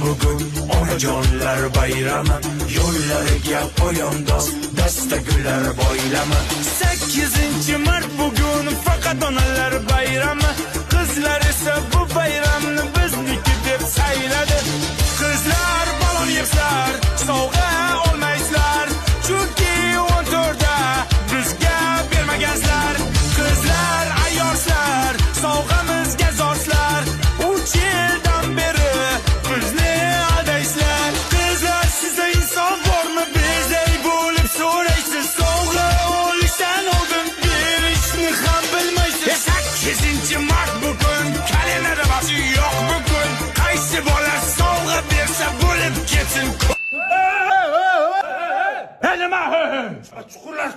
bugun onajonlar bayrami, yo'llariga poyandoz dasta gullar boylama. 8-mart bugun faqat onalar bayrami, qizlar esa bu bayramni bizniki deb sayladi. Qizlar balon yebsizlar, sovg'a olmaysizlar, chunki 14da bizga bermagansizlar. Qizlar ayyorsizlar, sovg'amizga zorsizlar, 3 yildan beri bizni aldaysizlar. Qizlar, sizda inson bormi? Bezay bo'lib so'raysiz, sovg'a olishdan oldin berishni ham bilmaysiz. 8-mart bugun, kalendarda boshi yo'q bugun, qaysi bola sovg'a bersa bo'lib ketsin. Nima? Chuqurlash